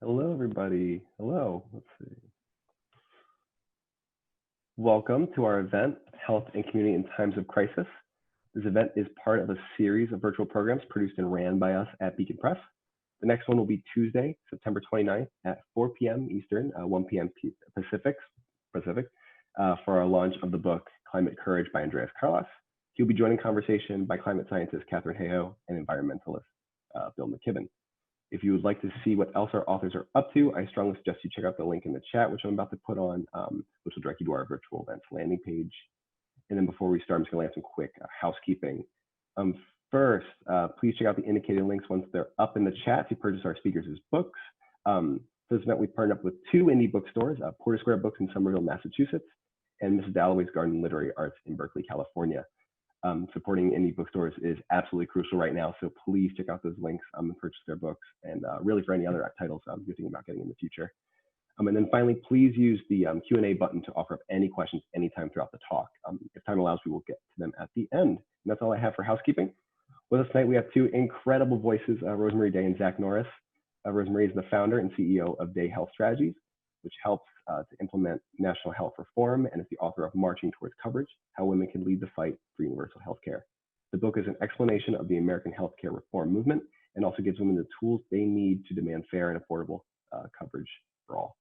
Hello, everybody. Hello. Let's see. Welcome to our event, Health and Community in Times of Crisis. This event is part of a series of virtual programs produced and ran by us at Beacon Press. The next one will be Tuesday, September 29th at 4 p.m. Eastern, 1 p.m. Pacific, for our launch of the book, Climate Courage by Andreas Carlos. He'll be joining conversation by climate scientist Catherine Hayhoe and environmentalist Bill McKibben. If you would like to see what else our authors are up to, I strongly suggest you check out the link in the chat, which I'm about to put on, which will direct you to our virtual events landing page. And then before we start, I'm just going to have some quick housekeeping. First, please check out the indicated links once they're up in the chat to purchase our speakers' books. For this event, we've partnered up with two indie bookstores, Porter Square Books in Somerville, Massachusetts, and Mrs. Dalloway's Garden Literary Arts in Berkeley, California. Supporting indie bookstores is absolutely crucial right now, so please check out those links and purchase their books, and really for any other titles you're thinking about getting in the future. And then finally, please use the Q&A button to offer up any questions anytime throughout the talk. If time allows, we will get to them at the end. And that's all I have for housekeeping. With us tonight, we have two incredible voices, Rosemarie Day and Zach Norris. Rosemarie is the founder and CEO of Day Health Strategies, which helps to implement national health reform, and is the author of Marching Towards Coverage, How Women Can Lead the Fight for Universal Healthcare. The book is an explanation of the American healthcare reform movement and also gives women the tools they need to demand fair and affordable coverage for all.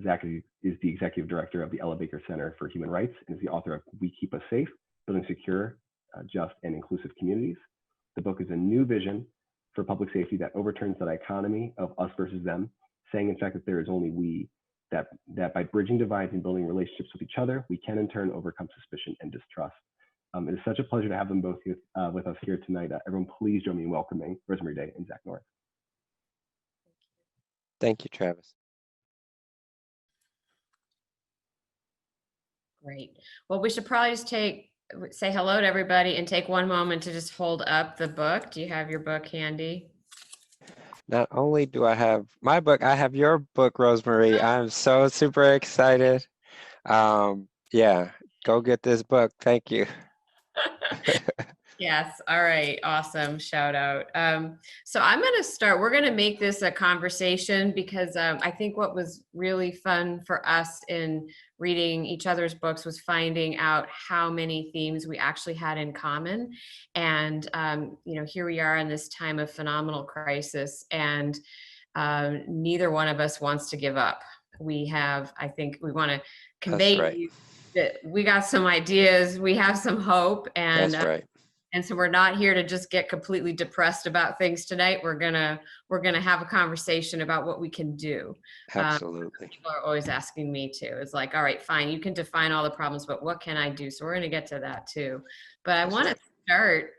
Zach is the executive director of the Ella Baker Center for Human Rights and is the author of We Keep Us Safe, Building Secure, Just, and Inclusive Communities. The book is a new vision for public safety that overturns the dichotomy of us versus them, saying in fact that there is only we, that by bridging divides and building relationships with each other, we can in turn overcome suspicion and distrust. It is such a pleasure to have them both here, with us here tonight. Everyone, please join me in welcoming Rosemarie Day and Zach Norris. Thank you, Travis. Great. Well, we should probably just say hello to everybody and take one moment to just hold up the book. Do you have your book handy? Not only do I have my book, I have your book, Rosemarie. I'm so super excited. Yeah, go get this book. Thank you. Yes. All right. Awesome. Shout out. So I'm going to start. We're going to make this a conversation because I think what was really fun for us in reading each other's books was finding out how many themes we actually had in common. And, here we are in this time of phenomenal crisis, and neither one of us wants to give up. I think we want to convey That's right. that we got some ideas, we have some hope, and That's right. And so we're not here to just get completely depressed about things tonight. We're gonna have a conversation about what we can do. Absolutely. People are always asking me to. It's like, all right, fine, you can define all the problems, but what can I do? So we're gonna get to that too. But I want to start.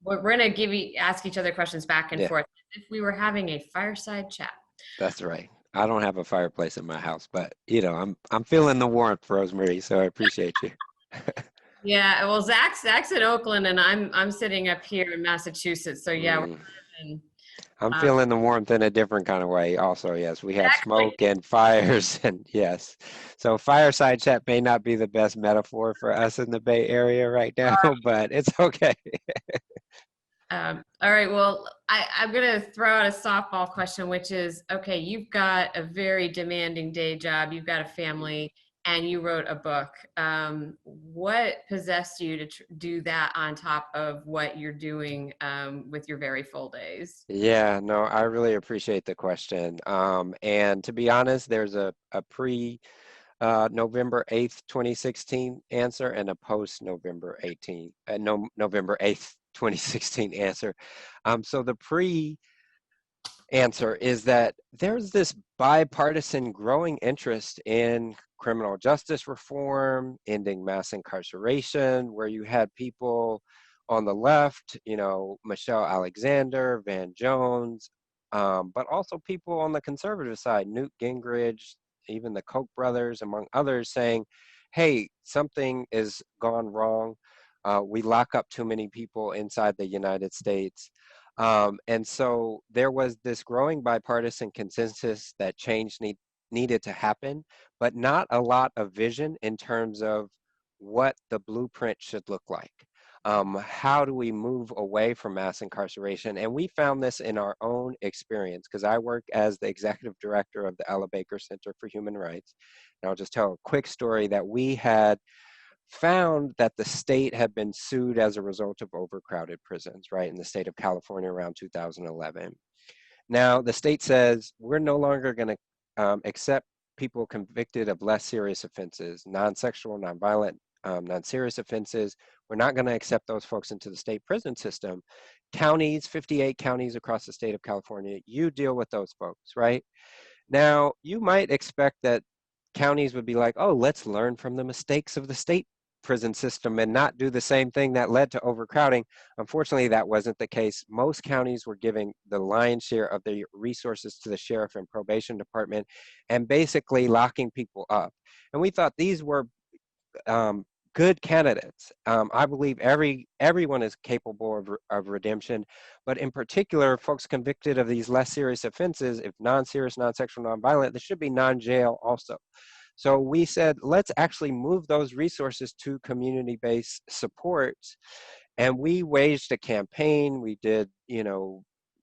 We're gonna ask each other questions back and forth if we were having a fireside chat. That's right. I don't have a fireplace in my house, but I'm feeling the warmth, Rosemarie. So I appreciate you. Yeah, well, Zach's in Oakland, and I'm sitting up here in Massachusetts. So yeah, I'm feeling the warmth in a different kind of way. Also, yes, we have smoke and fires, and yes, so fireside chat may not be the best metaphor for us in the Bay Area right now, but it's okay. All right. Well, I'm going to throw out a softball question, which is, okay, you've got a very demanding day job, you've got a family, and you wrote a book. What possessed you to do that on top of what you're doing with your very full days? Yeah, no, I really appreciate the question. And to be honest, there's a November 8th, 2016 answer and a post November 8th, 2016 answer. So the pre answer is that there's this bipartisan growing interest in criminal justice reform, ending mass incarceration, where you had people on the left, Michelle Alexander, Van Jones, but also people on the conservative side, Newt Gingrich, even the Koch brothers, among others, saying, hey, something is gone wrong. We lock up too many people inside the United States. And so there was this growing bipartisan consensus that change needed to happen, but not a lot of vision in terms of what the blueprint should look like. How do we move away from mass incarceration? And we found this in our own experience, because I work as the executive director of the Ella Baker Center for Human Rights. And I'll just tell a quick story that we had found that the state had been sued as a result of overcrowded prisons, right, in the state of California around 2011. Now, the state says we're no longer going to accept people convicted of less serious offenses, non-sexual, non-violent, non-serious offenses. We're not going to accept those folks into the state prison system. Counties, 58 counties across the state of California, you deal with those folks, right? Now, you might expect that counties would be like, oh, let's learn from the mistakes of the state prison system and not do the same thing that led to overcrowding. Unfortunately, that wasn't the case. Most counties were giving the lion's share of their resources to the sheriff and probation department and basically locking people up. And we thought these were good candidates. I believe everyone is capable of redemption, but in particular, folks convicted of these less serious offenses, if non-serious, non-sexual, non-violent, they should be non-jail also. So we said, let's actually move those resources to community-based supports. And we waged a campaign. We did,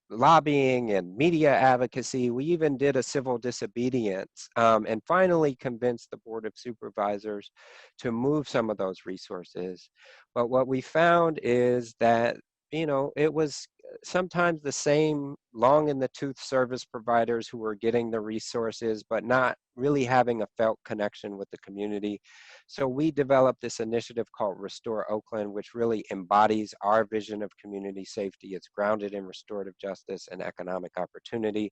lobbying and media advocacy. We even did a civil disobedience and finally convinced the Board of Supervisors to move some of those resources. But what we found is that, it was sometimes the same long in the tooth service providers who were getting the resources, but not really having a felt connection with the community. So we developed this initiative called Restore Oakland, which really embodies our vision of community safety. It's grounded in restorative justice and economic opportunity.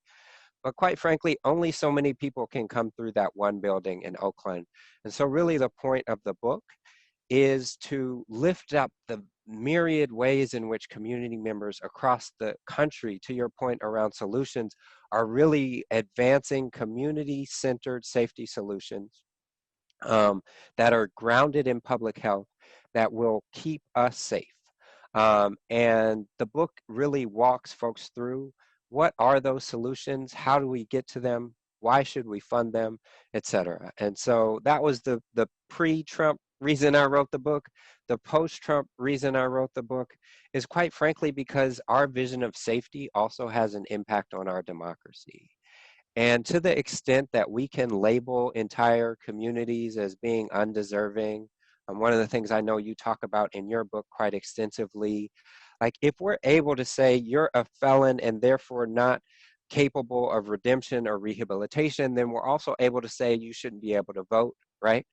But quite frankly, only so many people can come through that one building in Oakland. And so really the point of the book is to lift up the myriad ways in which community members across the country, to your point around solutions, are really advancing community-centered safety solutions that are grounded in public health that will keep us safe. And the book really walks folks through what are those solutions, how do we get to them, why should we fund them, etc. And so that was the pre-Trump reason I wrote the book. The post-Trump reason I wrote the book is quite frankly because our vision of safety also has an impact on our democracy. And to the extent that we can label entire communities as being undeserving, one of the things I know you talk about in your book quite extensively, like if we're able to say you're a felon and therefore not capable of redemption or rehabilitation, then we're also able to say you shouldn't be able to vote, right?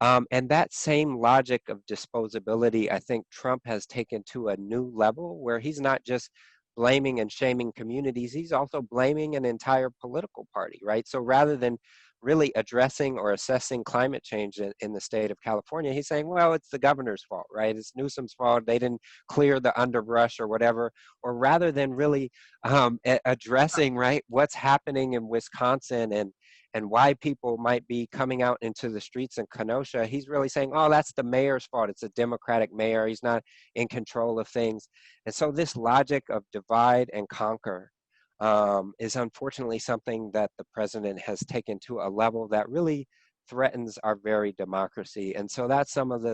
And that same logic of disposability, I think Trump has taken to a new level where he's not just blaming and shaming communities, he's also blaming an entire political party, right? So rather than really addressing or assessing climate change in the state of California, he's saying, well, it's the governor's fault, right? It's Newsom's fault. They didn't clear the underbrush or whatever. Or rather than really addressing, right, what's happening in Wisconsin and why people might be coming out into the streets in Kenosha, he's really saying, oh, that's the mayor's fault. It's a Democratic mayor. He's not in control of things. And so this logic of divide and conquer is unfortunately something that the president has taken to a level that really threatens our very democracy. And so that's some of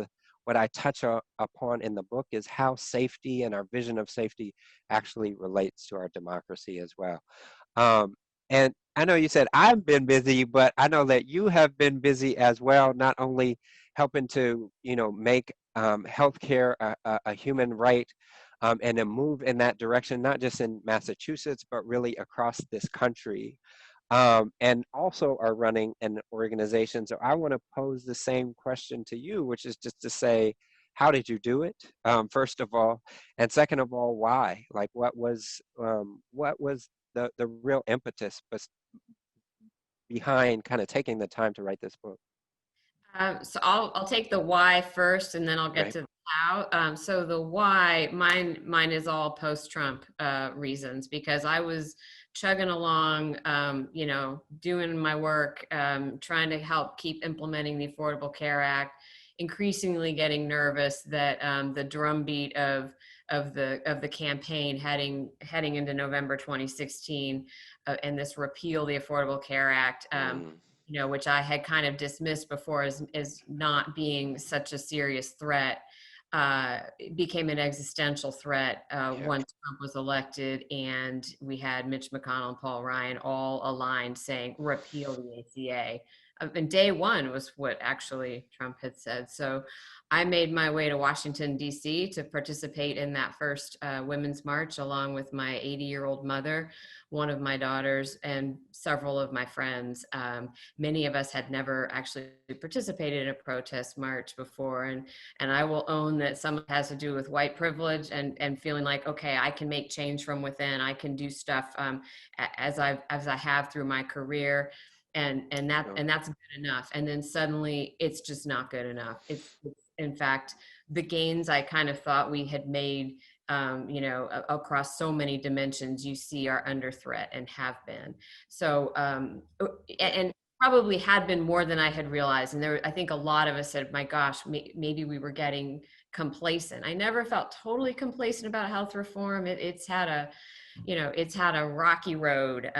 what I touch upon in the book is how safety and our vision of safety actually relates to our democracy as well. And I know you said I've been busy, but I know that you have been busy as well, not only helping to, make healthcare a human right and a move in that direction, not just in Massachusetts, but really across this country. And also are running an organization. So I want to pose the same question to you, which is just to say, how did you do it, first of all? And second of all, why? Like, what was the real impetus behind kind of taking the time to write this book? So I'll take the why first, and then I'll get Right. to the how. So the why, mine is all post-Trump reasons, because I was chugging along, doing my work, trying to help keep implementing the Affordable Care Act, increasingly getting nervous that the drumbeat of the campaign heading into November 2016 and this repeal the Affordable Care Act. Which I had kind of dismissed before as not being such a serious threat. it became an existential threat Yeah. once Trump was elected, and we had Mitch McConnell and Paul Ryan all aligned saying repeal the ACA. And day one was what actually Trump had said. So I made my way to Washington, D.C. to participate in that first Women's March along with my 80-year-old mother, one of my daughters, and several of my friends. Many of us had never actually participated in a protest march before. And I will own that some of it has to do with white privilege and feeling like, okay, I can make change from within. I can do stuff as I have through my career. And that's good enough. And then suddenly it's just not good enough. It's in fact, the gains I kind of thought we had made, across so many dimensions, you see are under threat and have been. So, and probably had been more than I had realized. And I think a lot of us said, my gosh, maybe we were getting complacent. I never felt totally complacent about health reform. It's had a rocky road.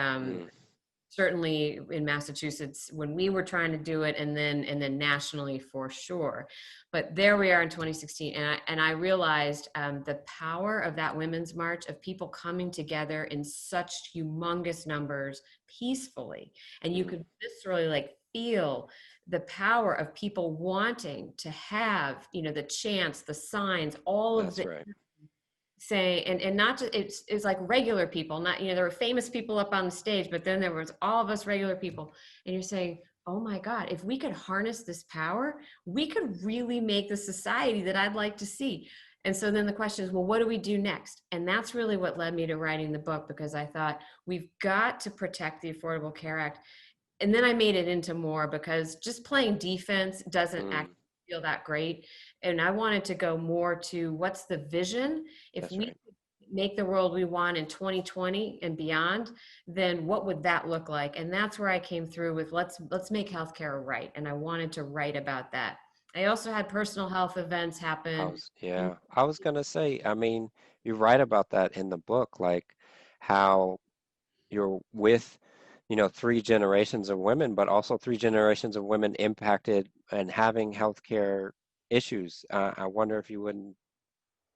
Certainly in Massachusetts when we were trying to do it, and then nationally for sure. But there we are in 2016, and I realized the power of that Women's March, of people coming together in such humongous numbers peacefully, and you could viscerally like feel the power of people wanting to have, the chants, the signs, all of the say, and not just, it's like regular people, not, there were famous people up on the stage, but then there was all of us regular people, and you're saying, oh my God, if we could harness this power, we could really make the society that I'd like to see. And so then the question is, well, what do we do next? And that's really what led me to writing the book, because I thought we've got to protect the Affordable Care Act. And then I made it into more, because just playing defense doesn't actually feel that great. And I wanted to go more to what's the vision. If we make the world we want in 2020 and beyond, then what would that look like? And that's where I came through with let's make healthcare right. And I wanted to write about that. I also had personal health events happen. I was gonna say, I mean, you write about that in the book, like how you're with, 3 generations of women, but also 3 generations of women impacted and having healthcare issues. I wonder if you wouldn't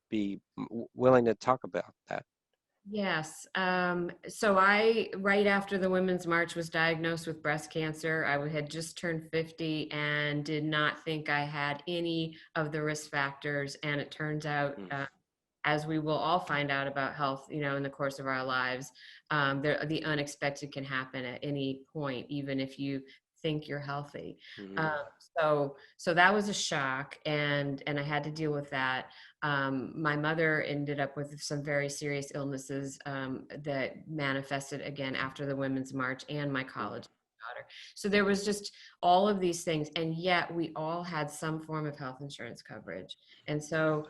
be willing to talk about that. Yes. So right after the Women's March, was diagnosed with breast cancer. I had just turned 50 and did not think I had any of the risk factors. And it turns out, as we will all find out about health, in the course of our lives, the unexpected can happen at any point, even if you think you're healthy. So that was a shock, and I had to deal with that. My mother ended up with some very serious illnesses that manifested again after the Women's March, and my college daughter. So there was just all of these things, and yet we all had some form of health insurance coverage. And so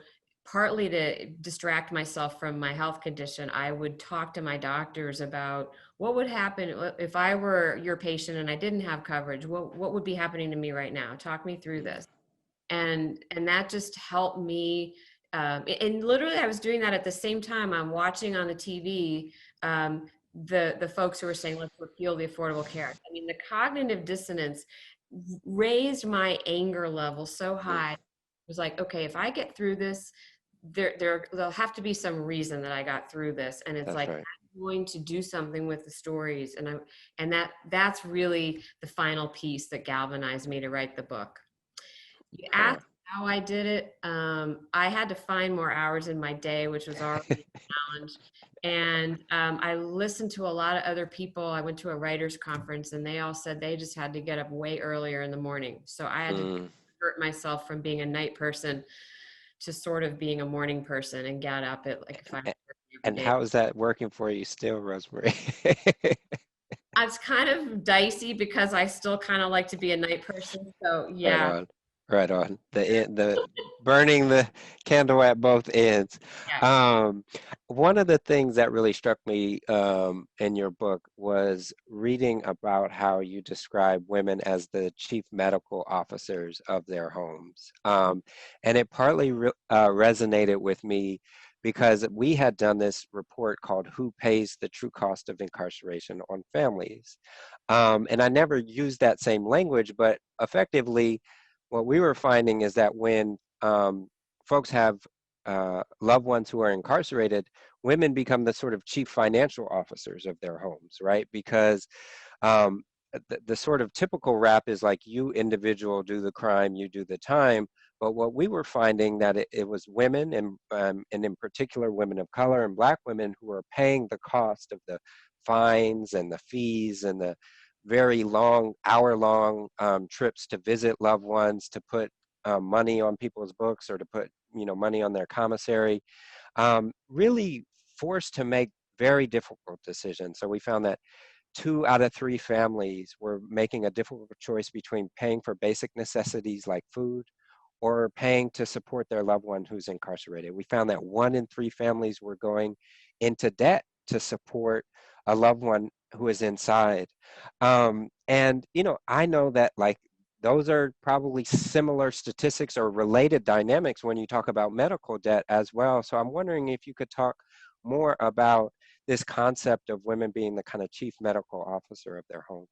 partly to distract myself from my health condition, I would talk to my doctors about what would happen if I were your patient and I didn't have coverage. What would be happening to me right now? Talk me through this. And that just helped me. And literally I was doing that at the same time I'm watching on the TV the folks who were saying, let's repeal the Affordable Care Act. I mean, the cognitive dissonance raised my anger level so high. It was like, okay, if I get through this, there'll have to be some reason that I got through this. And it's I'm going to do something with the stories. And that's really the final piece that galvanized me to write the book. You asked how I did it. I had to find more hours in my day, which was already a challenge. And I listened to a lot of other people. I went to a writer's conference, and they all said they just had to get up way earlier in the morning. So I had to convert myself from being a night person to sort of being a morning person, and get up at like 5:30 And how is that working for you still, Rosemary? It's kind of dicey because I still kind of like to be a night person. So yeah. Right on. The burning the candle at both ends. Yeah. One of the things that really struck me in your book was reading about how you describe women as the chief medical officers of their homes. And it partly resonated with me because we had done this report called Who Pays the True Cost of Incarceration on Families. And I never used that same language, but effectively, what we were finding is that when folks have loved ones who are incarcerated, women become the sort of chief financial officers of their homes, right? Because um, the sort of typical rap is like, you individual do the crime, you do the time. But what we were finding that it was women, and in particular women of color and Black women, who are paying the cost of the fines and the fees and the very long, hour-long trips to visit loved ones, to put money on people's books, or to put money on their commissary, really forced to make very difficult decisions. So we found that 2 out of 3 families were making a difficult choice between paying for basic necessities like food or paying to support their loved one who's incarcerated. We found that 1 in 3 families were going into debt to support a loved one who is inside. And, I know that, like, those are probably similar statistics or related dynamics when you talk about medical debt as well. So I'm wondering if you could talk more about this concept of women being the kind of chief medical officer of their homes.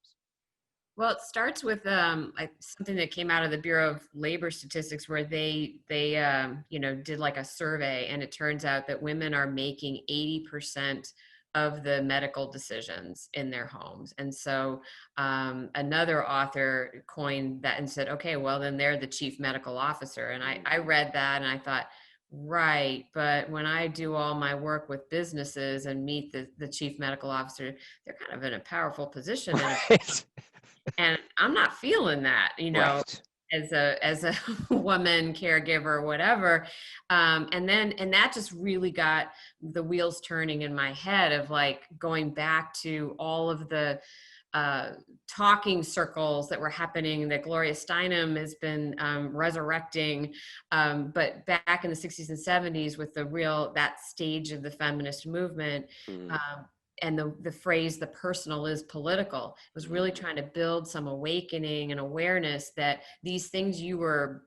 Well, it starts with something that came out of the Bureau of Labor Statistics, where they did like a survey, and it turns out that women are making 80% of the medical decisions in their homes. And so another author coined that and said, okay, well, then they're the chief medical officer. And I read that and I thought, right, but when I do all my work with businesses and meet the chief medical officer, they're kind of in a powerful position. Right. And I'm not feeling that, Right. as a woman caregiver or whatever. And that just really got the wheels turning in my head of like going back to all of the talking circles that were happening that Gloria Steinem has been resurrecting. But back in the 60s and 70s with that stage of the feminist movement, and the phrase, the personal is political, was really trying to build some awakening and awareness that these things you were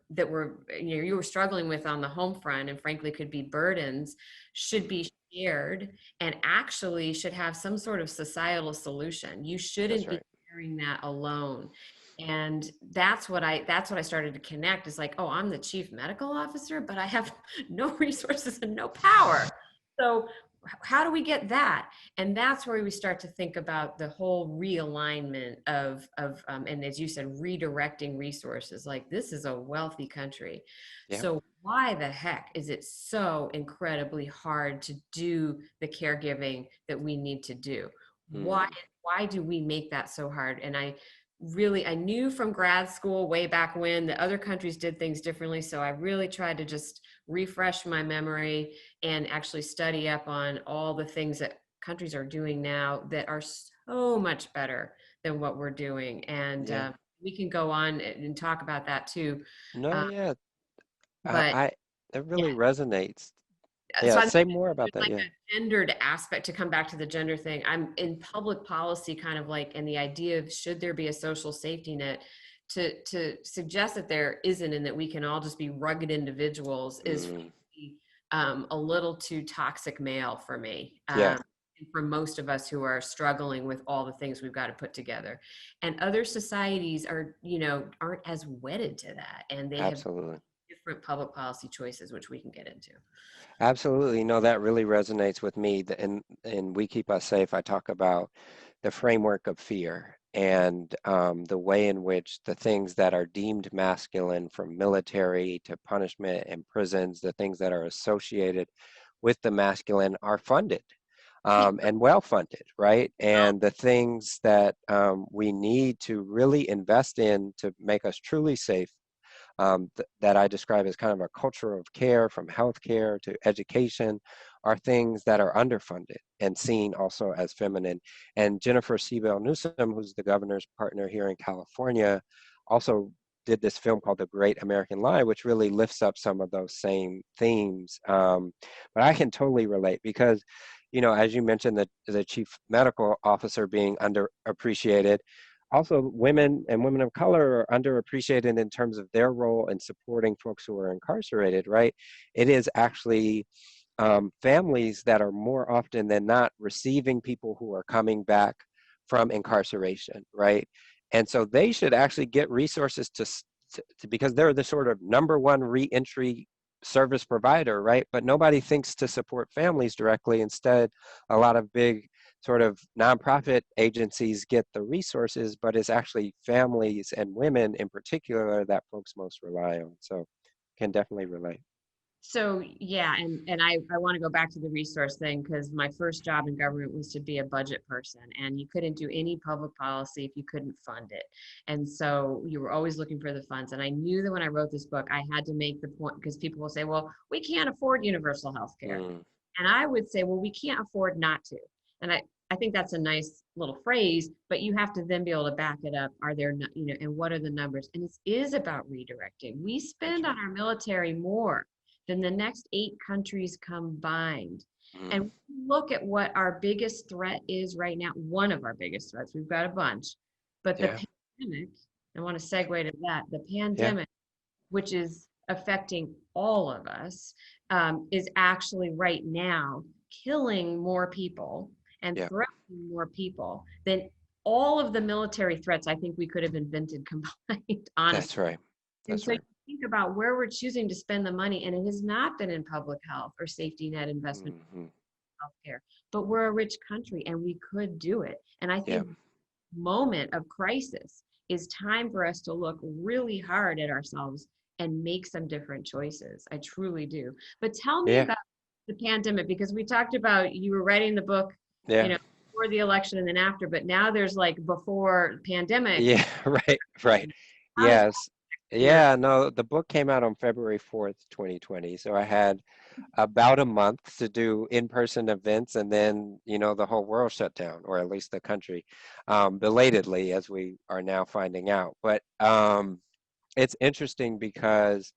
struggling with on the home front, and frankly could be burdens, should be shared and actually should have some sort of societal solution. You shouldn't be carrying that alone. And that's what I started to connect, is like, oh, I'm the chief medical officer, but I have no resources and no power. So how do we get that? And that's where we start to think about the whole realignment of and as you said, redirecting resources. Like, this is a wealthy country. Yeah. So why the heck is it so incredibly hard to do the caregiving that we need to do? Why do we make that so hard? And I knew from grad school way back when that other countries did things differently. So I really tried to just refresh my memory and actually study up on all the things that countries are doing now that are so much better than what we're doing. And we can go on and talk about that too. But it really resonates. So say more about that. A gendered aspect, to come back to the gender thing. I'm in public policy, kind of like, and the idea of, should there be a social safety net, to suggest that there isn't, and that we can all just be rugged individuals is a little too toxic male for me. And for most of us who are struggling with all the things we've got to put together. And other societies aren't as wedded to that, and they have different public policy choices, which we can get into. Absolutely. No, that really resonates with me. And We Keep Us Safe, I talk about the framework of fear and the way in which the things that are deemed masculine, from military to punishment and prisons, the things that are associated with the masculine, are funded and well funded, right? And the things that we need to really invest in to make us truly safe, that I describe as kind of a culture of care, from healthcare to education, are things that are underfunded and seen also as feminine. And Jennifer Siebel Newsom, who's the governor's partner here in California, also did this film called The Great American Lie, which really lifts up some of those same themes. But I can totally relate, because, as you mentioned, the chief medical officer being underappreciated, also women and women of color are underappreciated in terms of their role in supporting folks who are incarcerated, right? It is actually families that are more often than not receiving people who are coming back from incarceration, right? And so they should actually get resources to because they're the sort of number one reentry service provider, right? But nobody thinks to support families directly. Instead, a lot of big sort of nonprofit agencies get the resources, but it's actually families and women in particular that folks most rely on. So can definitely relate. So yeah, and I want to go back to the resource thing, because my first job in government was to be a budget person, and you couldn't do any public policy if you couldn't fund it. And so you were always looking for the funds. And I knew that when I wrote this book, I had to make the point, because people will say, well, we can't afford universal health care. And I would say, well, we can't afford not to. And I think that's a nice little phrase, but you have to then be able to back it up. Are there, and what are the numbers? And it is about redirecting. We spend on our military more than the next 8 countries combined. And look at what our biggest threat is right now. One of our biggest threats, we've got a bunch, but the pandemic, I want to segue to that, the pandemic, which is affecting all of us, is actually right now killing more people and threatening more people than all of the military threats I think we could have invented combined, honestly. That's right. And so you think about where we're choosing to spend the money, and it has not been in public health or safety net investment, healthcare, but we're a rich country and we could do it. And I think moment of crisis is time for us to look really hard at ourselves and make some different choices. I truly do. But tell me about the pandemic, because we talked about, you were writing the book, before the election and then after, but now there's like before pandemic. Yeah, right. Yes. Yeah, no, the book came out on February 4th, 2020. So I had about a month to do in-person events, and then, the whole world shut down, or at least the country, belatedly, as we are now finding out. But it's interesting because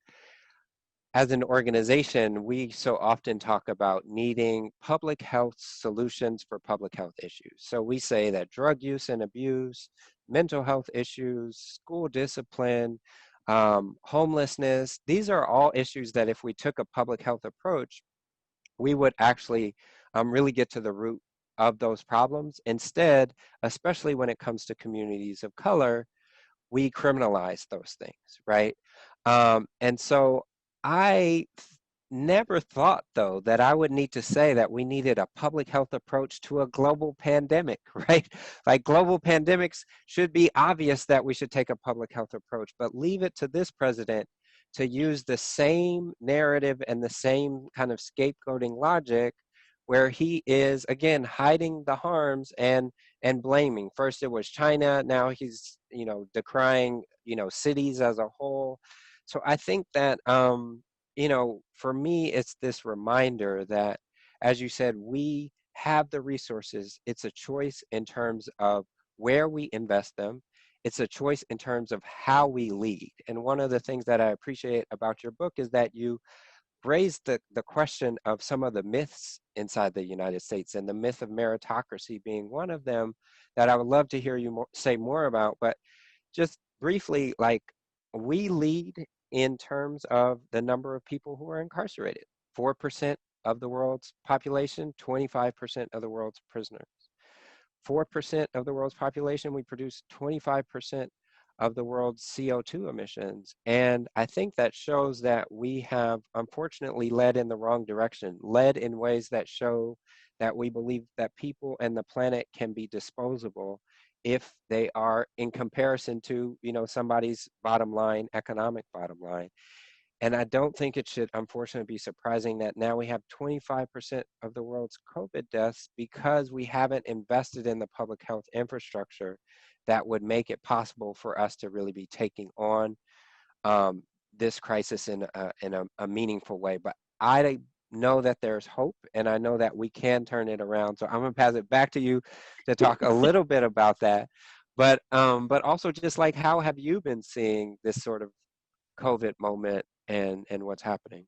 as an organization, we so often talk about needing public health solutions for public health issues. So we say that drug use and abuse, mental health issues, school discipline, homelessness, these are all issues that if we took a public health approach, we would actually really get to the root of those problems. Instead, especially when it comes to communities of color, we criminalize those things, right? And so I never thought, though, that I would need to say that we needed a public health approach to a global pandemic, right? Like, global pandemics should be obvious that we should take a public health approach, but leave it to this president to use the same narrative and the same kind of scapegoating logic, where he is, again, hiding the harms and blaming. First it was China, now he's, decrying, cities as a whole. So I think that, for me, it's this reminder that, as you said, we have the resources. It's a choice in terms of where we invest them. It's a choice in terms of how we lead. And one of the things that I appreciate about your book is that you raised the question of some of the myths inside the United States, and the myth of meritocracy being one of them, that I would love to hear you say more about. But just briefly, like, we lead in terms of the number of people who are incarcerated. 4% of the world's population, 25% of the world's prisoners. 4% of the world's population, we produce 25% of the world's CO2 emissions. And I think that shows that we have unfortunately led in the wrong direction, led in ways that show that we believe that people and the planet can be disposable if they are in comparison to, somebody's bottom line, economic bottom line. And I don't think it should, unfortunately, be surprising that now we have 25% of the world's COVID deaths because we haven't invested in the public health infrastructure that would make it possible for us to really be taking on this crisis in a meaningful way. But I know that there's hope, and I know that we can turn it around. So I'm gonna pass it back to you to talk a little bit about that. But also, just like, how have you been seeing this sort of COVID moment and what's happening?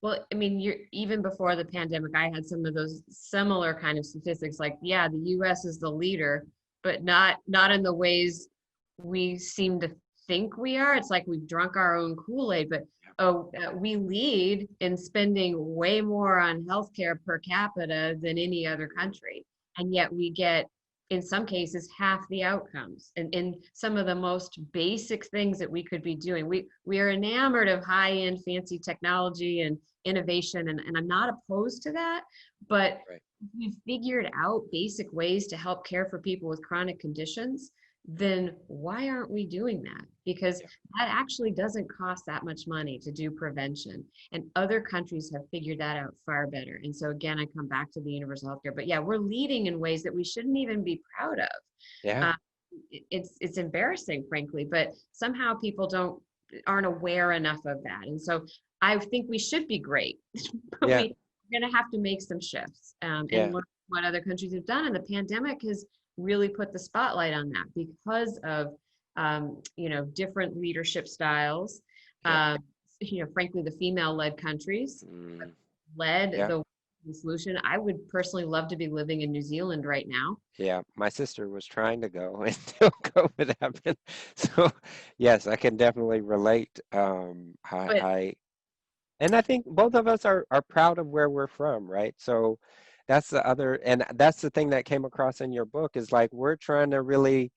Well, I mean, even before the pandemic, I had some of those similar kind of statistics. Like, yeah, the U.S. is the leader, but not in the ways we seem to think we are. It's like we've drunk our own Kool-Aid, but we lead in spending way more on healthcare per capita than any other country, and yet we get in some cases half the outcomes, and in some of the most basic things that we could be doing. We are enamored of high-end fancy technology and innovation, and I'm not opposed to that, but Right. we've figured out basic ways to help care for people with chronic conditions, then why aren't we doing that? Because Yeah. that actually doesn't cost that much money to do prevention. And other countries have figured that out far better. And so again, I come back to the universal healthcare, but yeah, we're leading in ways that we shouldn't even be proud of. Yeah. It's embarrassing, frankly, but somehow people aren't aware enough of that. And so I think we should be great, but Yeah. we're going to have to make some shifts and Yeah. learn what other countries have done. And the pandemic has really put the spotlight on that because of different leadership styles. Yeah. Frankly, the female-led countries Mm, led yeah. the solution. I would personally love to be living in New Zealand right now. Yeah. My sister was trying to go until COVID happened. So yes, I can definitely relate. But And I think both of us are proud of where we're from, right? So that's that's the thing that came across in your book is like, we're trying to really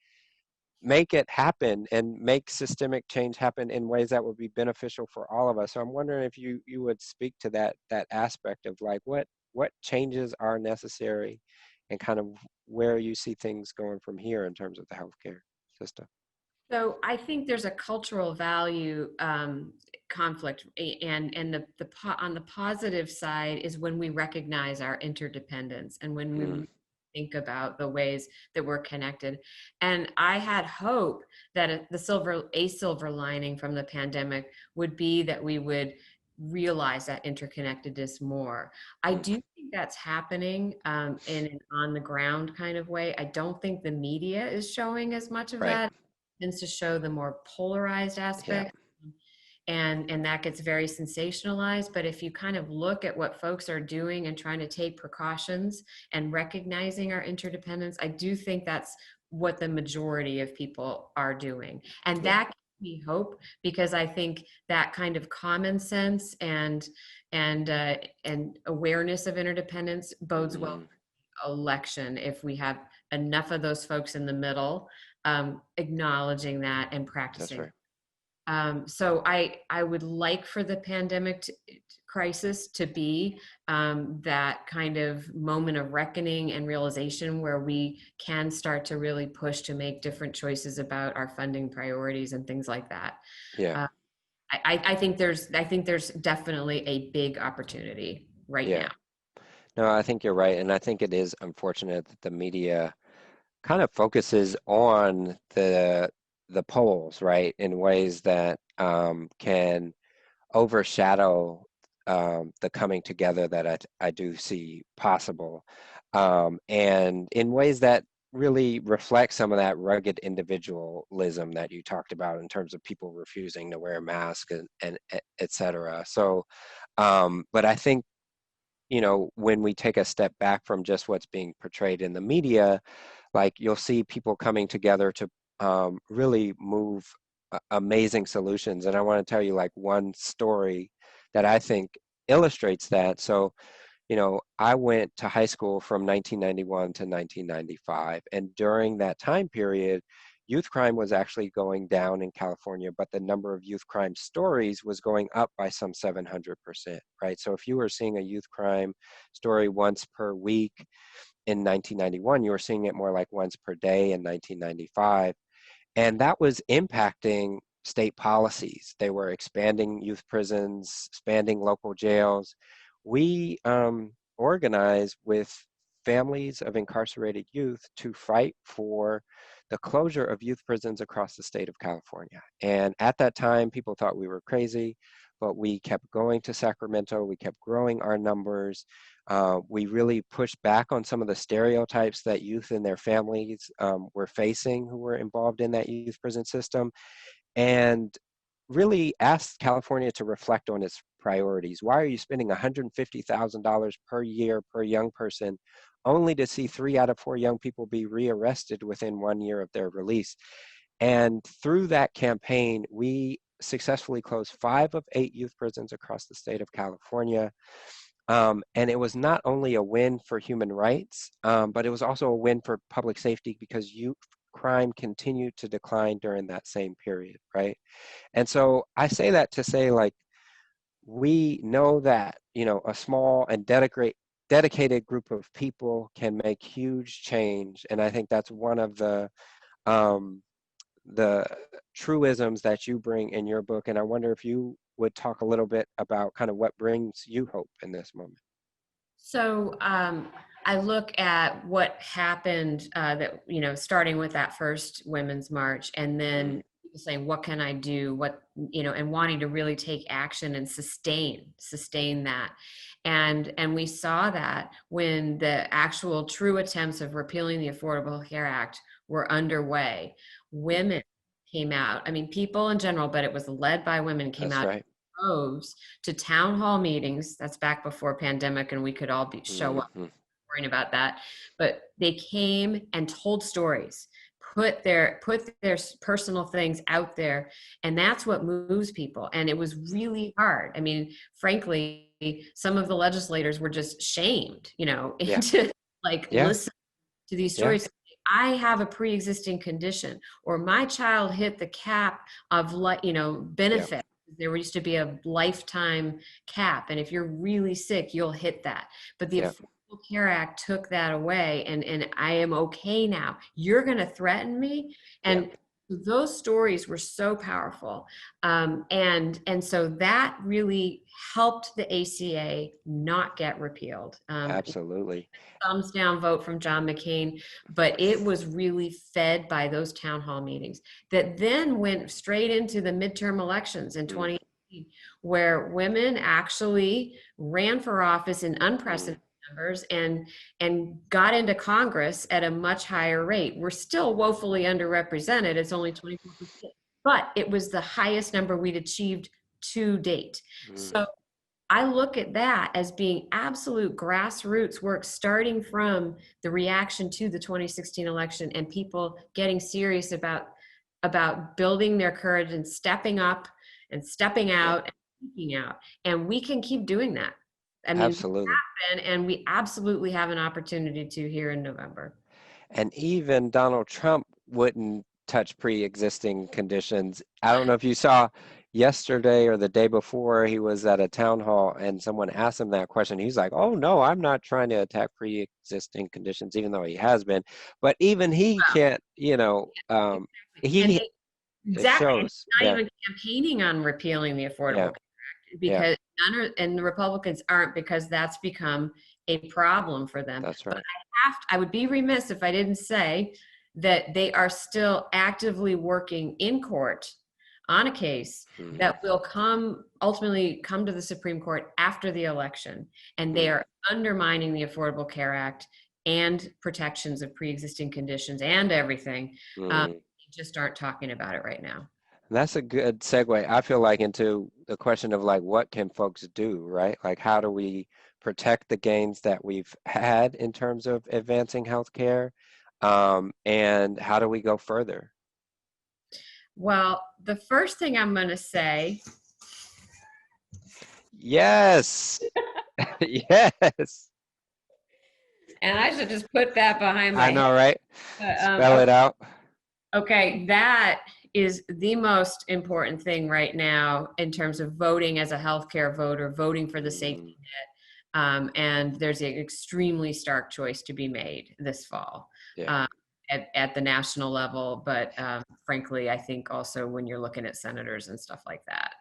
make it happen and make systemic change happen in ways that would be beneficial for all of us. So I'm wondering if you would speak to that aspect of like what changes are necessary and kind of where you see things going from here in terms of the healthcare system. So I think there's a cultural value conflict, and on the positive side is when we recognize our interdependence and when we Mm, think about the ways that we're connected. And I had hope that a silver lining from the pandemic would be that we would realize that interconnectedness more. I mm, do think that's happening in an on the ground kind of way. I don't think the media is showing as much of right. that. Tends to show the more polarized Yeah. aspect, and that gets very sensationalized. But if you kind of look at what folks are doing and trying to take precautions and recognizing our interdependence, I do think that's what the majority of people are doing, and Yeah. that gives me hope, because I think that kind of common sense and awareness of interdependence bodes well Mm, for election if we have enough of those folks in the middle acknowledging that and that's practicing. right. So I would like for the pandemic crisis to be that kind of moment of reckoning and realization where we can start to really push to make different choices about our funding priorities and things like that. Yeah. Uh, I think there's definitely a big opportunity right Yeah. now. No, I think you're right. And I think it is unfortunate that the media kind of focuses on the polls, right, in ways that can overshadow the coming together that I do see possible, and in ways that really reflect some of that rugged individualism that you talked about in terms of people refusing to wear a mask and et cetera. So, but I think, when we take a step back from just what's being portrayed in the media, like you'll see people coming together to really move amazing solutions. And I want to tell you like one story that I think illustrates that. So, I went to high school from 1991 to 1995. And during that time period, youth crime was actually going down in California, but the number of youth crime stories was going up by some 700%, right? So if you were seeing a youth crime story once per week in 1991, you were seeing it more like once per day in 1995. And that was impacting state policies. They were expanding youth prisons, expanding local jails. We organized with families of incarcerated youth to fight for the closure of youth prisons across the state of California. And at that time, people thought we were crazy, but we kept going to Sacramento. We kept growing our numbers. We really pushed back on some of the stereotypes that youth and their families were facing who were involved in that youth prison system, and really asked California to reflect on its priorities. Why are you spending $150,000 per year per young person only to see 3 out of 4 young people be rearrested within 1 year of their release? And through that campaign, we successfully closed 5 of 8 youth prisons across the state of California. And it was not only a win for human rights, but it was also a win for public safety because youth crime continued to decline during that same period, right? And so I say that to say, like, we know that, you know, a small and dedicated group of people can make huge change. And I think that's one of um, the truisms that you bring in your book. And I wonder if you would talk a little bit about kind of what brings you hope in this moment. So I look at what happened that, you know, starting with that first Women's March, and then people saying, what can I do? What, you know, and wanting to really take action and sustain that. And we saw that when the actual true attempts of repealing the Affordable Care Act were underway, women came out. I mean, people in general, but it was led by women, came That's out right. droves to town hall meetings. That's back before pandemic, and we could all show up Mhm. worrying about that. But they came and told stories, put their personal things out there, and that's what moves people. And it was really hard. I mean, frankly, some of the legislators were just shamed, you know, Yeah. into like Yeah. listen to these Yeah. stories. I have a pre-existing condition, or my child hit the cap of, you know, benefit. There used to be a lifetime cap, and if you're really sick, you'll hit that. But the Yeah. Affordable Care Act took that away, and I am okay now. You're going to threaten me, and those stories were so powerful, and so that really helped the ACA not get repealed. Absolutely. Thumbs down vote from John McCain, but it was really fed by those town hall meetings that then went straight into the midterm elections in 2018, where women actually ran for office in unprecedented numbers and got into Congress at a much higher rate. We're still woefully underrepresented. It's only 24%, but it was the highest number we'd achieved to date. So I look at that as being absolute grassroots work, starting from the reaction to the 2016 election and people getting serious about building their courage and stepping up and stepping out and speaking out. And we can keep doing that. I mean, Absolutely. and we absolutely have an opportunity to here in November. And even Donald Trump wouldn't touch pre-existing conditions. I don't know if you saw yesterday or the day before, he was at a town hall and someone asked him that question. He's like, oh no, I'm not trying to attack pre-existing conditions, even though he has been. But even he can't, you know, And it exactly. And shows. not Yeah. even campaigning on repealing the Affordable Yeah. Care Act, because and the Republicans aren't, because that's become a problem for them. That's But right. I would be remiss if I didn't say that they are still actively working in court on a case that will ultimately come to the Supreme Court after the election, and they are undermining the Affordable Care Act and protections of pre-existing conditions and everything. They just aren't talking about it right now. That's a good segue, I feel like, into the question of like, what can folks do, right? Like, how do we protect the gains that we've had in terms of advancing healthcare? And how do we go further? Well, the first thing I'm going to say. Yes. Yes. And I should just put that behind my I know, right? Spell okay. it out. Okay, that is the most important thing right now in terms of voting as a healthcare voter, voting for the safety net. And there's an extremely stark choice to be made this fall at the national level. But frankly, I think also when you're looking at senators and stuff like that.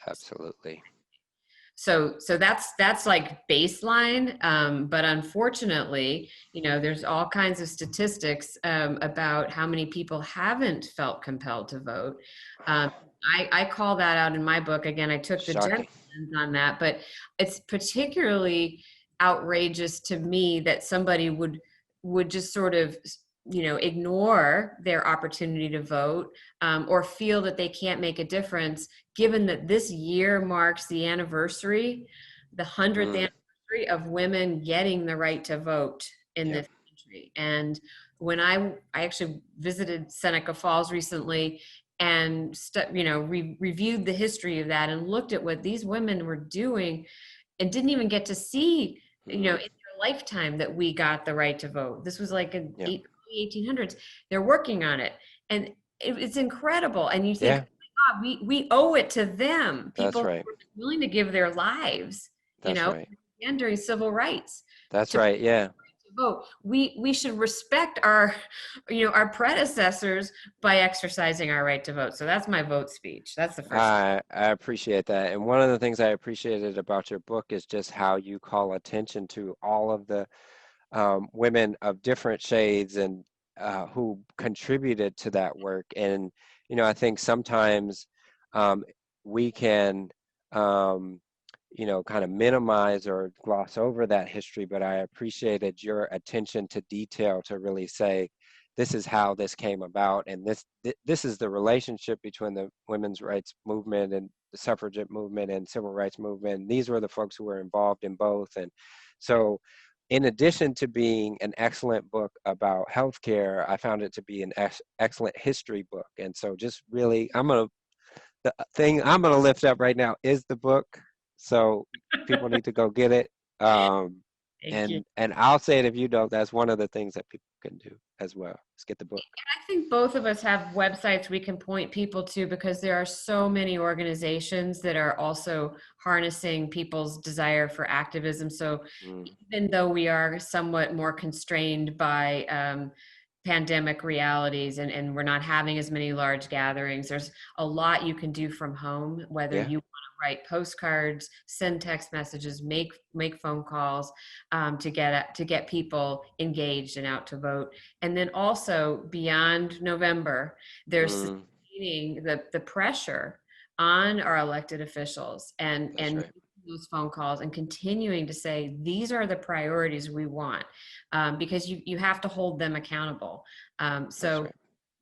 Absolutely. So that's like baseline, but unfortunately, you know, there's all kinds of statistics about how many people haven't felt compelled to vote. I call that out in my book. Again, I took the gender lens on that, but it's particularly outrageous to me that somebody would just sort of, you know, ignore their opportunity to vote, or feel that they can't make a difference, given that this year marks the anniversary, the 100th anniversary of women getting the right to vote in this country. And when I actually visited Seneca Falls recently and reviewed the history of that and looked at what these women were doing, and didn't even get to see, in their lifetime that we got the right to vote. This was like in Yeah. early 1800s. They're working on it. And it's incredible. And you think, Yeah. oh my God, we owe it to them. That's People who right. were willing to give their lives, That's right. and during civil rights That's to right. Yeah. vote. We should respect our predecessors by exercising our right to vote. So that's my vote speech. That's the first thing. I appreciate that. And one of the things I appreciated about your book is just how you call attention to all of the women of different shades and who contributed to that work. And, I think sometimes we can, kind of minimize or gloss over that history, but I appreciated your attention to detail to really say, this is how this came about, and this is the relationship between the women's rights movement and the suffragette movement and civil rights movement. These were the folks who were involved in both. And so in addition to being an excellent book about healthcare, I found it to be an excellent history book. And so just really, the thing I'm gonna lift up right now is the book. So people need to go get it. Thank you. And I'll say it if you don't, that's one of the things that people can do as well. Let's get the book. I think both of us have websites we can point people to, because there are so many organizations that are also harnessing people's desire for activism. So even though we are somewhat more constrained by pandemic realities and we're not having as many large gatherings, there's a lot you can do from home, whether you want to write postcards, send text messages, make phone calls, to get people engaged and out to vote. And then also beyond November, there's sustaining the pressure on our elected officials and right. those phone calls and continuing to say, these are the priorities we want, because you have to hold them accountable. So,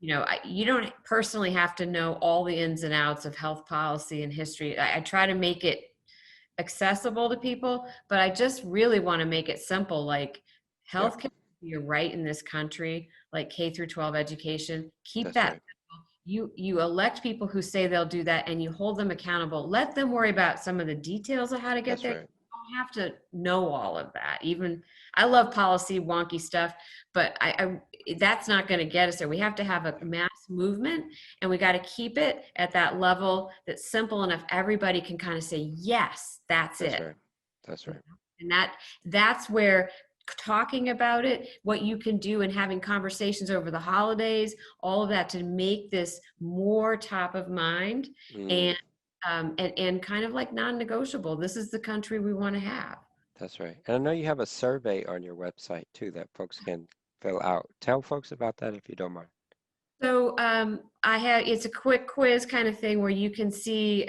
you don't personally have to know all the ins and outs of health policy and history. I try to make it accessible to people, but I just really want to make it simple. Like healthcare, you're right in this country, like K through 12 education, keep That's that right. simple. You elect people who say they'll do that, and you hold them accountable. Let them worry about some of the details of how to get That's there. right. You don't have to know all of that. Even I love policy wonky stuff, but I that's not going to get us there. We have to have a mass movement, and we got to keep it at that level that's simple enough everybody can kind of say, yes, that's it. Right. That's right. And that's where talking about it, what you can do, and having conversations over the holidays, all of that, to make this more top of mind and kind of like non-negotiable. This is the country we want to have. That's right. And I know you have a survey on your website too that folks can fill out. Tell folks about that if you don't mind. So it's a quick quiz kind of thing where you can see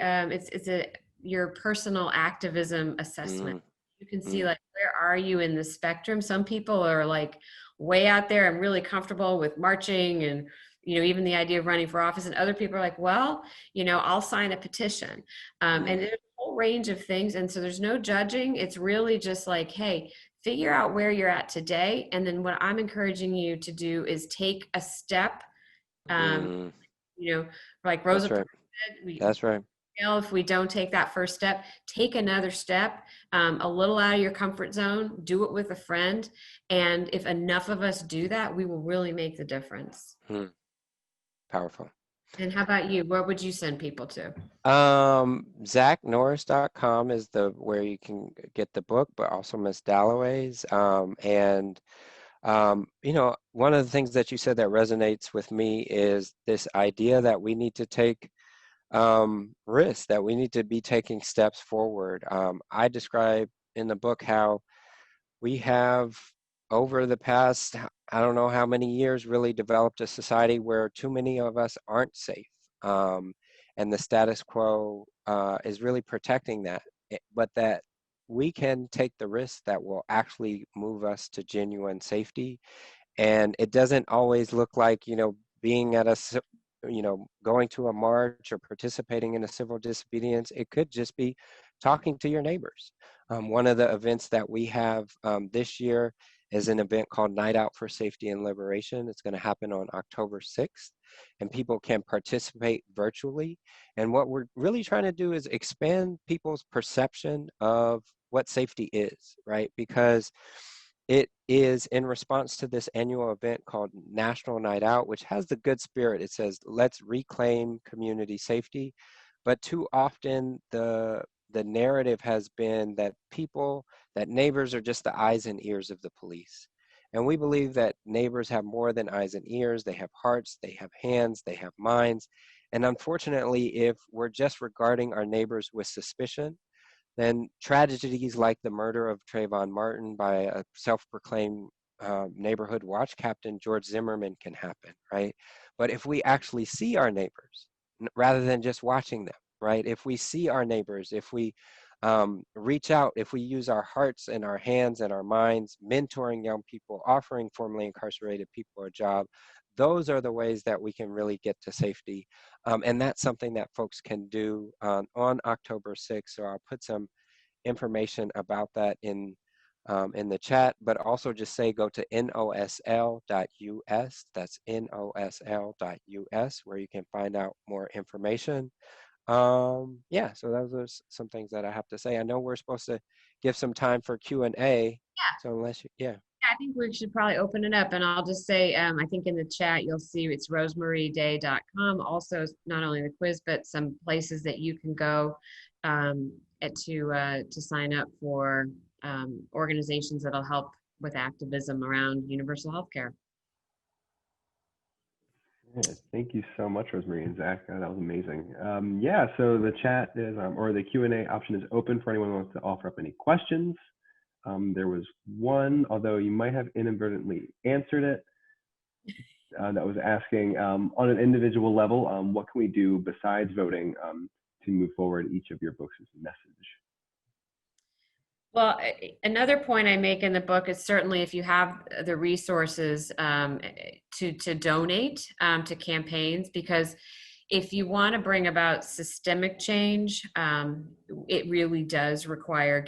your personal activism assessment. You can see like, where are you in the spectrum? Some people are like way out there and really comfortable with marching and, even the idea of running for office. And other people are like, well, I'll sign a petition. And there's a whole range of things. And so there's no judging. It's really just like, hey, figure out where you're at today. And then what I'm encouraging you to do is take a step, like Rosa said, That's right. if we don't take that first step, take another step, a little out of your comfort zone, do it with a friend. And if enough of us do that, we will really make the difference. Powerful. And how about you? Where would you send people to? ZachNorris.com is where you can get the book, but also Miss Dalloway's. One of the things that you said that resonates with me is this idea that we need to take risks, that we need to be taking steps forward. I describe in the book how we have, over the past, I don't know how many years, really developed a society where too many of us aren't safe. And the status quo is really protecting that, but that we can take the risks that will actually move us to genuine safety. And it doesn't always look like, being at going to a march or participating in a civil disobedience. It could just be talking to your neighbors. One of the events that we have this year is an event called Night Out for Safety and Liberation. It's going to happen on October 6th, and people can participate virtually. And what we're really trying to do is expand people's perception of what safety is, right? Because it is in response to this annual event called National Night Out, which has the good spirit. It says, let's reclaim community safety. But too often the narrative has been that neighbors are just the eyes and ears of the police. And we believe that neighbors have more than eyes and ears. They have hearts, they have hands, they have minds. And unfortunately, if we're just regarding our neighbors with suspicion, then tragedies like the murder of Trayvon Martin by a self-proclaimed neighborhood watch captain, George Zimmerman, can happen, right? But if we actually see our neighbors, rather than just watching them, right? If we see our neighbors, if we reach out, if we use our hearts and our hands and our minds, mentoring young people, offering formerly incarcerated people a job, those are the ways that we can really get to safety. And that's something that folks can do on October 6th. So I'll put some information about that in the chat, but also just say go to nosl.us. That's nosl.us, where you can find out more information. Yeah, so those are some things that I have to say. I know we're supposed to give some time for Q&A. Yeah. So unless you, yeah. I think we should probably open it up, and I'll just say, I think in the chat you'll see it's rosemarieday.com. Also, not only the quiz, but some places that you can go to sign up for organizations that'll help with activism around universal health care. Yeah, thank you so much, Rosemarie and Zach. That was amazing. Yeah, so the chat is, or the Q&A option is open for anyone who wants to offer up any questions. There was one, although you might have inadvertently answered it, that was asking, on an individual level, what can we do besides voting to move forward each of your books' message? Well, another point I make in the book is certainly if you have the resources to donate to campaigns, because if you want to bring about systemic change, it really does require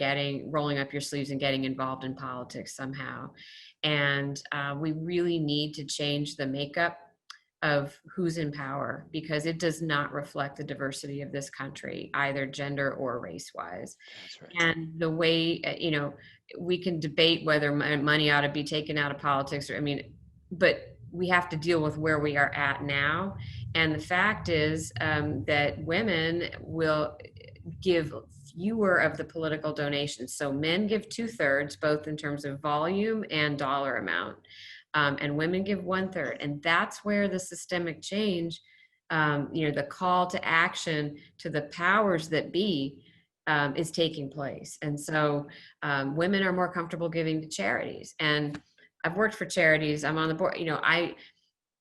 rolling up your sleeves and getting involved in politics somehow. And we really need to change the makeup of who's in power, because it does not reflect the diversity of this country, either gender or race wise. That's right. And the way, we can debate whether money ought to be taken out of politics, but we have to deal with where we are at now. And the fact is that women will give fewer of the political donations. So men give 2/3, both in terms of volume and dollar amount. And women give 1/3. And that's where the systemic change, the call to action to the powers that be is taking place. And so women are more comfortable giving to charities. And I've worked for charities. I'm on the board.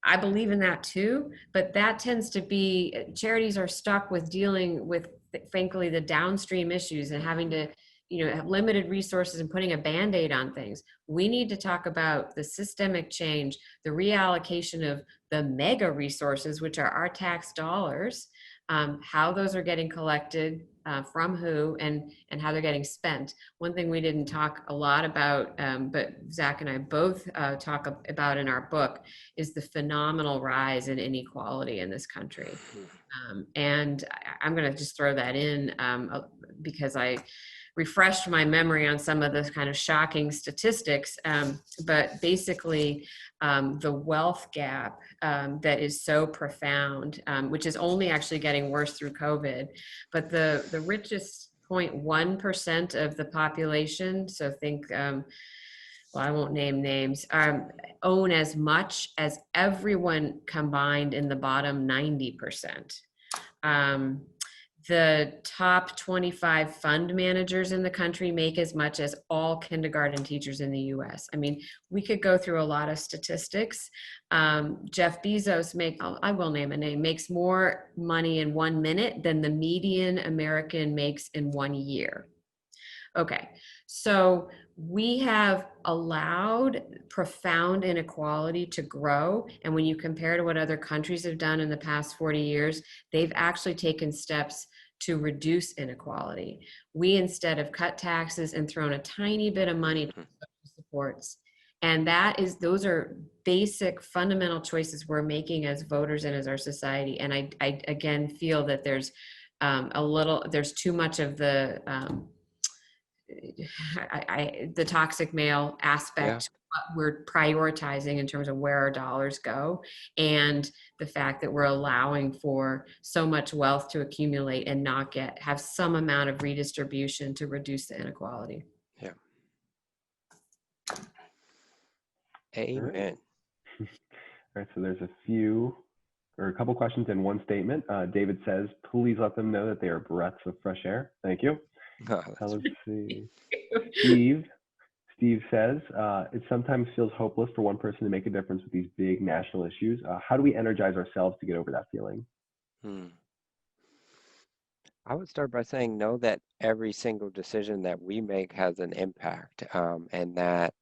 I believe in that too, but that tends to be, charities are stuck with dealing with, frankly, the downstream issues and having to, have limited resources and putting a Band-Aid on things. We need to talk about the systemic change, the reallocation of the mega resources, which are our tax dollars, how those are getting collected, from who, and how they're getting spent. One thing we didn't talk a lot about, but Zach and I both talk about in our book, is the phenomenal rise in inequality in this country. And I'm going to just throw that in because I refreshed my memory on some of the kind of shocking statistics, but basically the wealth gap that is so profound, which is only actually getting worse through COVID, but the richest 0.1% of the population, so think, well, I won't name names, own as much as everyone combined in the bottom 90%. The top 25 fund managers in the country make as much as all kindergarten teachers in the US. We could go through a lot of statistics. Jeff Bezos I will name a name, makes more money in 1 minute than the median American makes in 1 year. Okay, so we have allowed profound inequality to grow. And when you compare to what other countries have done in the past 40 years, they've actually taken steps to reduce inequality. We instead have cut taxes and thrown a tiny bit of money to social supports. And those are basic fundamental choices we're making as voters and as our society. And I again feel that there's too much of the the toxic male aspect, what we're prioritizing in terms of where our dollars go, and the fact that we're allowing for so much wealth to accumulate and not have some amount of redistribution to reduce the inequality. Yeah. Amen. All right, so there's a couple questions in one statement. David says, please let them know that they are breaths of fresh air. Thank you. Let's see. Steve says, it sometimes feels hopeless for one person to make a difference with these big national issues. How do we energize ourselves to get over that feeling? I would start by saying, know that every single decision that we make has an impact, and that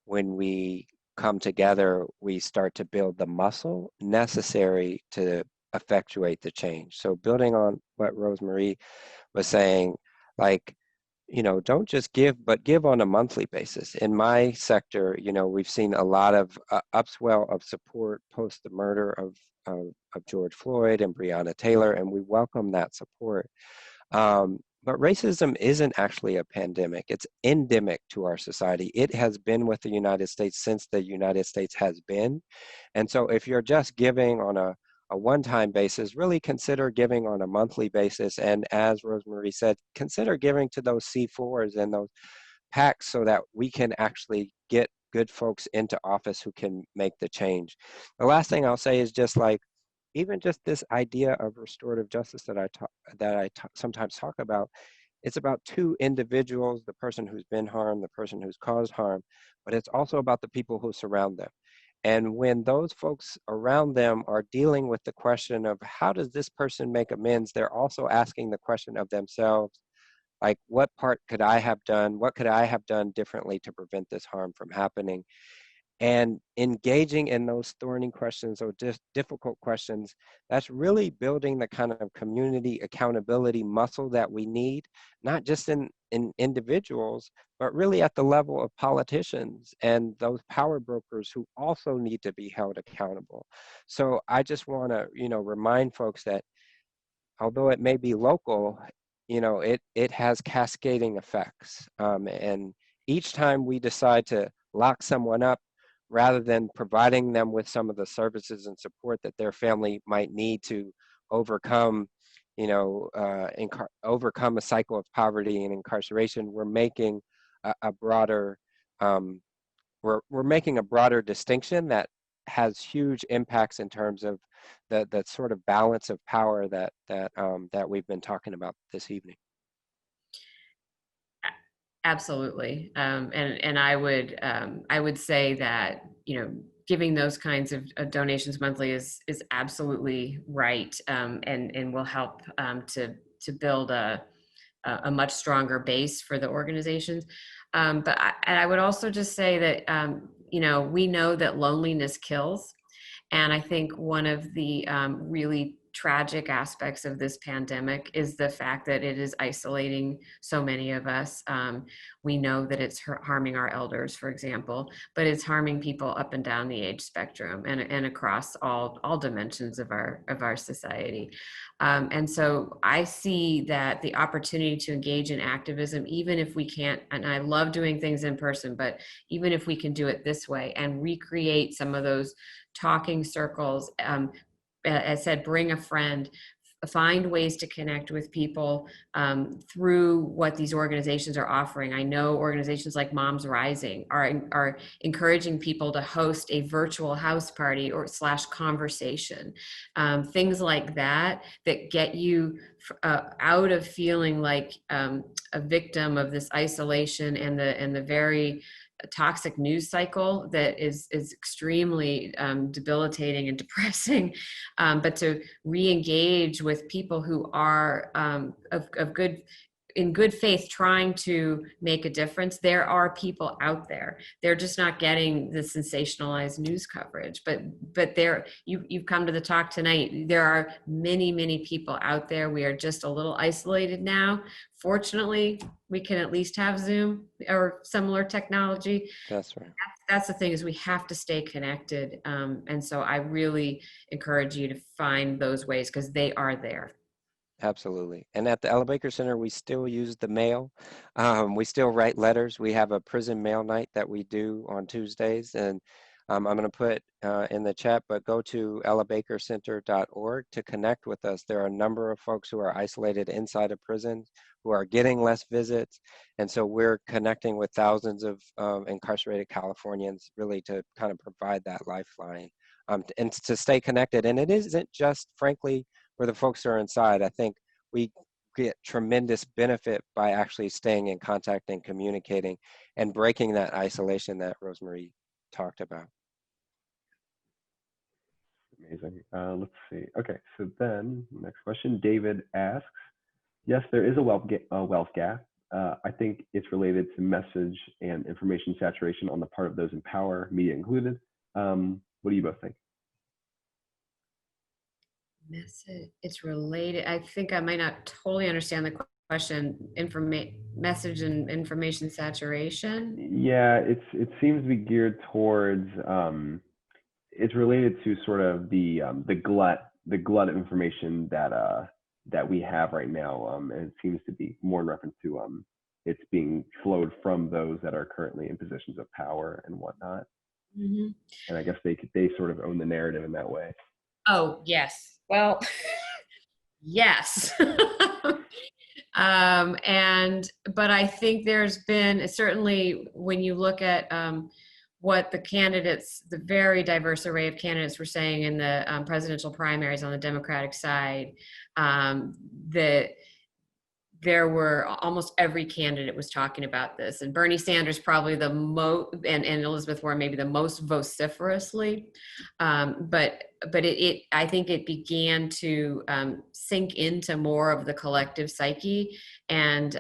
when we come together, we start to build the muscle necessary to effectuate the change. So building on what Rosemarie was saying, like, don't just give, but give on a monthly basis. In my sector, we've seen a lot of upswell of support post the murder of George Floyd and Breonna Taylor, and we welcome that support. But racism isn't actually a pandemic. It's endemic to our society. It has been with the United States since the United States has been. And so if you're just giving on a one-time basis, really consider giving on a monthly basis. And as Rosemarie said, consider giving to those C4s and those PACs so that we can actually get good folks into office who can make the change. The last thing I'll say is just like, even just this idea of restorative justice that I sometimes talk about, it's about two individuals, the person who's been harmed, the person who's caused harm, but it's also about the people who surround them. And when those folks around them are dealing with the question of how does this person make amends, they're also asking the question of themselves, like, what part could I have done? What could I have done differently to prevent this harm from happening? And engaging in those thorny questions or just difficult questions, that's really building the kind of community accountability muscle that we need, not just in individuals, but really at the level of politicians and those power brokers who also need to be held accountable. So I just want to, remind folks that although it may be local, it has cascading effects. And each time we decide to lock someone up, rather than providing them with some of the services and support that their family might need to overcome, overcome a cycle of poverty and incarceration, we're making a broader, we're making a broader distinction that has huge impacts in terms of the sort of balance of power that we've been talking about this evening. Absolutely. And I would say that, giving those kinds of donations monthly is absolutely right, and will help to build a much stronger base for the organizations. But I would also just say that, we know that loneliness kills. And I think one of the really tragic aspects of this pandemic is the fact that it is isolating so many of us. We know that it's harming our elders, for example, but it's harming people up and down the age spectrum and across all dimensions of our society. And so I see that the opportunity to engage in activism, even if we can't, and I love doing things in person, but even if we can do it this way and recreate some of those talking circles, as I said, bring a friend, find ways to connect with people through what these organizations are offering. I know organizations like Moms Rising are encouraging people to host a virtual house party or / conversation. Things like that get you out of feeling like a victim of this isolation and the very toxic news cycle that is extremely debilitating and depressing, but to re-engage with people who are in good faith trying to make a difference. There are people out there. They're just not getting the sensationalized news coverage. But you've come to the talk tonight. There are many people out there. We are just a little isolated now. Fortunately, we can at least have Zoom or similar technology. That's right. That's the thing, is we have to stay connected. And so I really encourage you to find those ways, because they are there. Absolutely. And at the Ella Baker Center, we still use the mail. We still write letters. We have a prison mail night that we do on Tuesdays. And I'm going to put in the chat, but go to ellabakercenter.org to connect with us. There are a number of folks who are isolated inside of prisons who are getting less visits. And so we're connecting with thousands of incarcerated Californians really to kind of provide that lifeline and to stay connected. And it isn't just, frankly, for the folks who are inside. I think we get tremendous benefit by actually staying in contact and communicating and breaking that isolation that Rosemarie talked about. Amazing. Let's see. Okay, so then next question. David asks, yes, there is a wealth gap. I think it's related to message and information saturation on the part of those in power, media included. What do you both think? Message, it's related. I think I might not totally understand the question. Message and information saturation. Yeah, it seems to be geared towards. It's related to sort of the glut of information that we have right now, and it seems to be more in reference to it's being flowed from those that are currently in positions of power and whatnot. Mm-hmm. And I guess they sort of own the narrative in that way. Oh, yes. Well, yes. But I think there's been, certainly when you look at what the candidates, the very diverse array of candidates were saying in the presidential primaries on the Democratic side, that there were almost every candidate was talking about this, and Bernie Sanders probably the most, and Elizabeth Warren maybe the most vociferously, but I think it began to sink into more of the collective psyche, and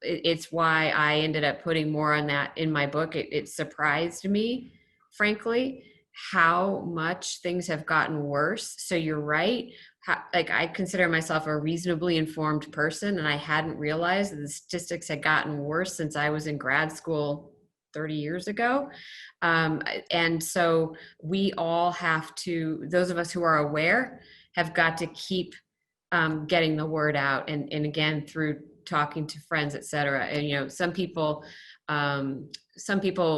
it's why I ended up putting more on that in my book. It surprised me, frankly, how much things have gotten worse. So you're right. I consider myself a reasonably informed person, and I hadn't realized that the statistics had gotten worse since I was in grad school 30 years ago. And so we all have to, those of us who are aware, have got to keep getting the word out. And again, through talking to friends, et cetera. And, some people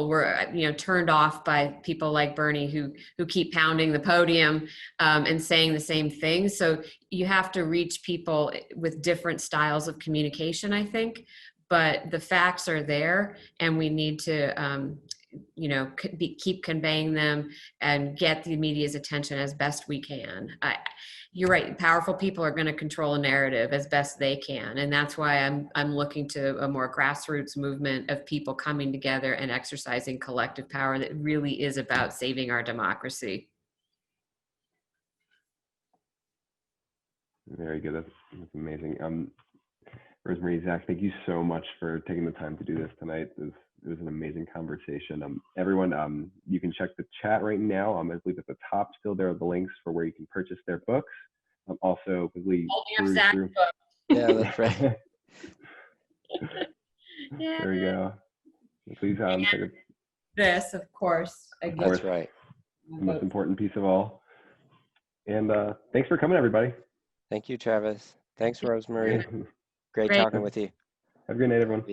were, turned off by people like Bernie who keep pounding the podium and saying the same thing. So you have to reach people with different styles of communication, I think. But the facts are there, and we need to, keep conveying them and get the media's attention as best we can. You're right. Powerful people are going to control a narrative as best they can. And that's why I'm looking to a more grassroots movement of people coming together and exercising collective power that really is about saving our democracy. Very good. That's amazing. Rosemarie, Zach, thank you so much for taking the time to do this tonight. It was an amazing conversation. Everyone, you can check the chat right now. I believe at the top still there are the links for where you can purchase their books. Also, quickly peruse through. Yeah, that's right. Yeah. There we go. Please check it. This, of course. Of course. That's right. The most important piece of all. And thanks for coming, everybody. Thank you, Travis. Thanks, Rosemarie. Great talking with you. Have a great night, everyone.